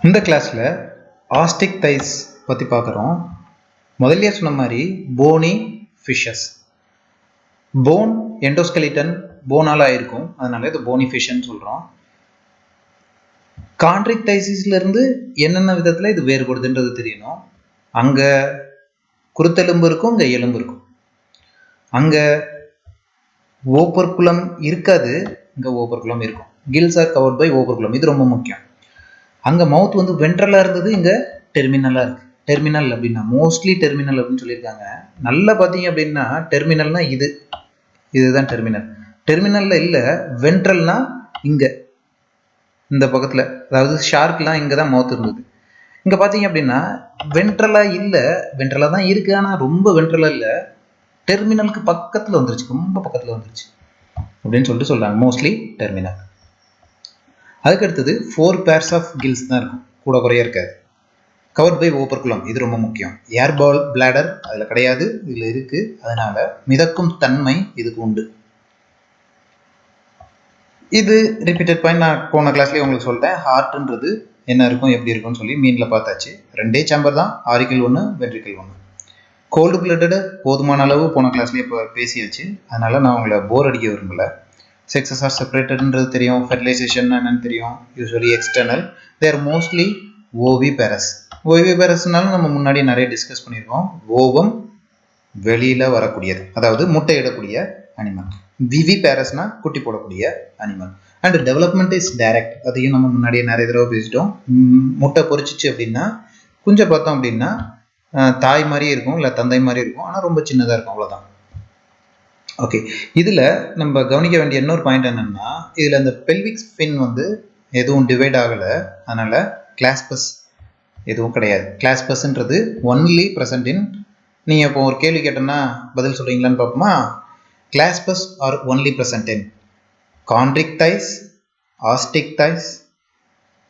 இந்த கிளாஸில் ஆஸ்டிக் தைஸ் பற்றி பார்க்குறோம். முதல்ல சொன்ன மாதிரி போனி ஃபிஷஸ். போன் எண்டோஸ்கெலிட்டன் போனால் ஆயிருக்கும், அதனால இது போனி ஃபிஷ்ன்னு சொல்கிறோம். கான்ட்ரிக் தைசிஸ்லேருந்து என்னென்ன விதத்தில் இது வேறுபடுதுன்றது தெரியணும். அங்கே குருத்தெலும்பு இருக்கும், இங்கே எலும்பு இருக்கும். அங்கே ஓப்பர்குலம் இருக்காது, இங்கே ஓப்பர்குலம் இருக்கும். கில்ஸ் ஆர் கவர்ட் பை ஓப்பர்குலம், இது ரொம்ப முக்கியம். அங்கே மவுத் வந்து வென்ட்ரலாக இருந்தது, இங்கே டெர்மினலாக இருக்குது. டெர்மினல் அப்படின்னா மோஸ்ட்லி டெர்மினல் அப்படின்னு சொல்லியிருக்காங்க. நல்லா பார்த்தீங்க அப்படின்னா டெர்மினல்னா இதுதான் டெர்மினல். டெர்மினலில் இல்லை, வென்ட்ரல்னா இங்கே இந்த பக்கத்தில், அதாவது ஷார்க்லாம் இங்கே தான் மவுத் இருந்தது. இங்கே பார்த்தீங்க அப்படின்னா வென்ட்ரலாக இல்லை, வென்ட்ரலாக தான் இருக்குது, ஆனால் ரொம்ப வென்ட்ரலாக இல்லை, டெர்மினலுக்கு பக்கத்தில் வந்துருச்சு, ரொம்ப பக்கத்தில் வந்துருச்சு அப்படின்னு சொல்லிட்டு சொல்கிறாங்க. Mostly terminal. அதுக்கு அடுத்தது 4 pairs ஆஃப் கில்ஸ் தான் இருக்கும், கூட குறைய இருக்காது. கவர்ட் பை ஓப்பர்குலம், இது ரொம்ப முக்கியம். ஏர்பால் பிளாடர் அதில் கிடையாது, இதில் இருக்குது. அதனால மிதக்கும் தன்மை இதுக்கு உண்டு. இது ரிப்பீட்டட் பாயிண்ட், நான் போன கிளாஸ்லேயே உங்களுக்கு சொல்லிட்டேன். ஹார்ட்ன்றது என்ன இருக்கும் எப்படி இருக்கும்னு சொல்லி மீனில் பார்த்தாச்சு. 2 சேம்பர் தான், ஆரிக்கல் 1 வென்ட்ரிக்கல் 1. கோல்டு பிளட்டடு போதுமான அளவு போன கிளாஸ்லேயே இப்போ பேசியாச்சு, அதனால் நான் உங்களை போர் அடிக்க விரும்பலை. செக்ஸஸ் ஆர் செப்பரேட்டட்ன்றது தெரியும், ஃபெர்டிலைசேஷன் என்னன்னு தெரியும். யூஸ்வலி எக்ஸ்டர்னல், தேர் மோஸ்ட்லி ஓவி பேரஸ். ஓவி பேரஸ்னாலும் நம்ம முன்னாடி நிறைய டிஸ்கஸ் பண்ணியிருக்கோம். ஓவம் வெளியில் வரக்கூடியது, அதாவது முட்டை இடக்கூடிய அனிமல். விவி பேரஸ்னா குட்டி போடக்கூடிய animal. And development is direct, அதையும் நம்ம முன்னாடியே நிறைய தடவை பேசிட்டோம். முட்டை பொரிச்சிச்சு அப்படின்னா குஞ்சை பார்த்தோம் அப்படின்னா தாய் மாதிரியே இருக்கும், இல்லை தந்தை மாதிரி இருக்கும், ஆனால் ரொம்ப சின்னதாக இருக்கும், அவ்வளோதான். ஓகே, இதில் நம்ம கவனிக்க வேண்டிய இன்னொரு பாயிண்ட் என்னென்னா, இதில் அந்த பெல்விக் ஸ்பின் வந்து எதுவும் டிவைட் ஆகலை, அதனால் கிளாஸ்பஸ் எதுவும் கிடையாது. கிளாஸ்பஸ்ன்றது ஒன்லி ப்ரெசன்ட் இன், நீங்கள் இப்போ ஒரு கேள்வி கேட்டோன்னா பதில் சொல்கிறீங்களான்னு பார்ப்போமா. Claspers are only present in chondrichthyes, osteichthyes,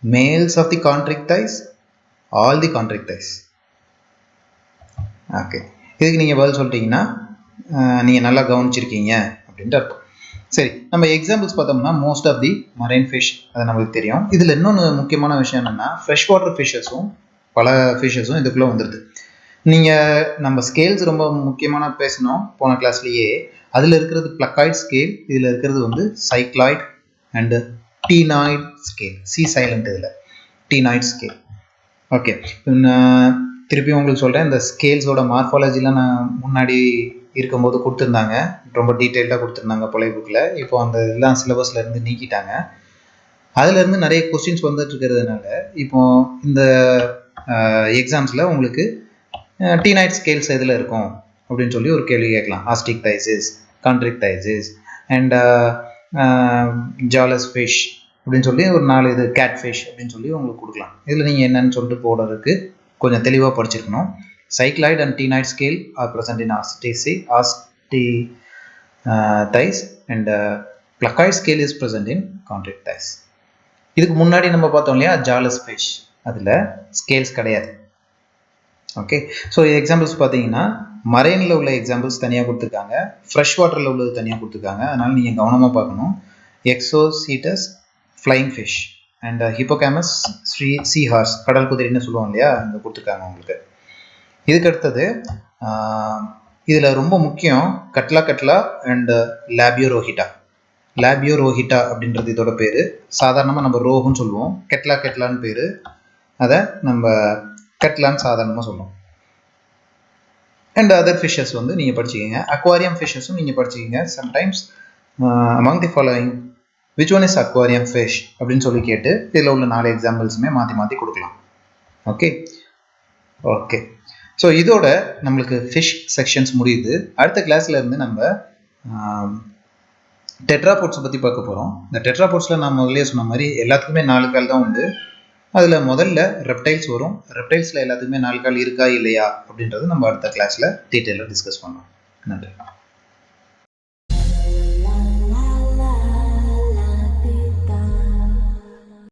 males of the chondrichthyes, all the chondrichthyes. Okay, இதுக்கு நீங்கள் பதில் சொல்லிட்டீங்கன்னா நீங்கள் நல்லா கவனிச்சிருக்கீங்க அப்படின்ட்டு அர்த்தம். சரி, நம்ம எக்ஸாம்பிள்ஸ் பார்த்தோம்னா most of the marine fish, அது நம்மளுக்கு தெரியும். இதில் இன்னொன்று முக்கியமான விஷயம் என்னென்னா, ஃப்ரெஷ் வாட்டர் ஃபிஷ்ஷஸும் பல ஃபிஷ்ஷஸும் இதுக்குள்ளே வந்துடுது. நீங்கள் நம்ம ஸ்கேல்ஸ் ரொம்ப முக்கியமான பேசணும் போன கிளாஸ்லேயே. அதில் இருக்கிறது பிளக்காய்ட் ஸ்கேல், இதில் இருக்கிறது வந்து cycloid and ctenoid scale. C silent இதில், டீனாய்ட் ஸ்கேல். ஓகே, திருப்பி உங்களுக்கு சொல்கிறேன், இந்த ஸ்கேல்ஸோட மார்ஃபாலஜிலாம் நான் முன்னாடி இருக்கும்போது கொடுத்துருந்தாங்க, ரொம்ப டீட்டெயில்டாக கொடுத்துருந்தாங்க பழைய புக்கில். இப்போ அந்த எல்லாம் சிலபஸ்லேருந்து நீக்கிட்டாங்க. அதுலேருந்து நிறைய கொஸ்டின்ஸ் வந்துட்டு இருக்கிறதுனால இப்போ இந்த எக்ஸாம்ஸில் உங்களுக்கு டீனாய்ட் ஸ்கேல்ஸ் எதில் இருக்கும் அப்படின்னு சொல்லி ஒரு கேள்வி கேட்கலாம். ஆஸ்டிக் தைசிஸ், கான்ட்ரிக் தைசிஸ் அண்ட் ஜாலஸ் ஃபிஷ் அப்படின்னு சொல்லி ஒரு 4 இது கேட் ஃபிஷ் அப்படின்னு சொல்லி உங்களுக்கு கொடுக்கலாம். இதில் நீங்கள் என்னன்னு சொல்லிட்டு போடுறதுக்கு கொஞ்சம் தெளிவாக படிச்சிருக்கணும். Cycloid and ctenoid scale are present in Asticides and placoid scale is present in chondric thighs. இதுக்கு முன்னாடி நம்ம பார்த்தோம் இல்லையா ஜாலஸ் ஃபிஷ், அதில் ஸ்கேல்ஸ் கிடையாது. ஓகே, ஸோ எக்ஸாம்பிள்ஸ் பார்த்தீங்கன்னா மரைனில் உள்ள எக்ஸாம்பிள்ஸ் தனியாக கொடுத்துருக்காங்க, ஃப்ரெஷ் வாட்டரில் உள்ளது தனியாக கொடுத்துருக்காங்க. அதனால் நீங்கள் கவனமாக பார்க்கணும். Exocoetus flying fish and hippocampus sea horse, கடல் குதிரைன்னு சொல்லுவோம் இல்லையா, இங்கே கொடுத்துருக்காங்க உங்களுக்கு. இதுக்கு அடுத்தது இதில் ரொம்ப முக்கியம் கட்லா அண்ட் லேபியோரோஹிட்டா. லேபியோரோஹிட்டா அப்படின்றது இதோட பேர். சாதாரணமாக நம்ம ரோகுன்னு சொல்லுவோம், கெட்லான்னு பேர். அதை நம்ம கட்லான்னு சாதாரணமாக சொல்லுவோம். அண்ட் அதர் ஃபிஷ்ஷஸ் வந்து நீங்கள் படிச்சுக்கிங்க. அக்வாரியம் ஃபிஷ்ஷஸும் நீங்கள் படிச்சுக்கிங்க. Sometimes among the following which one is aquarium fish அப்படின்னு சொல்லி கேட்டு இதில் உள்ள 4 எக்ஸாம்பிள்ஸுமே மாற்றி கொடுக்கலாம். ஓகே, ஸோ இதோட நம்மளுக்கு ஃபிஷ் செக்ஷன்ஸ் முடியுது. அடுத்த கிளாஸில் இருந்து நம்ம டெட்ராபோட்ஸை பற்றி பார்க்க போகிறோம். இந்த டெட்ராபோட்ஸில் நான் முதல்ல சொன்ன மாதிரி எல்லாத்துக்குமே 4 கால் தான் உண்டு. அதில் முதல்ல ரெப்டைல்ஸ் வரும். ரெப்டைல்ஸில் எல்லாத்துக்குமே 4 கால் இருக்கா இல்லையா அப்படின்றது நம்ம அடுத்த கிளாஸில் டீட்டெயிலாக டிஸ்கஸ் பண்ணோம். நன்றி.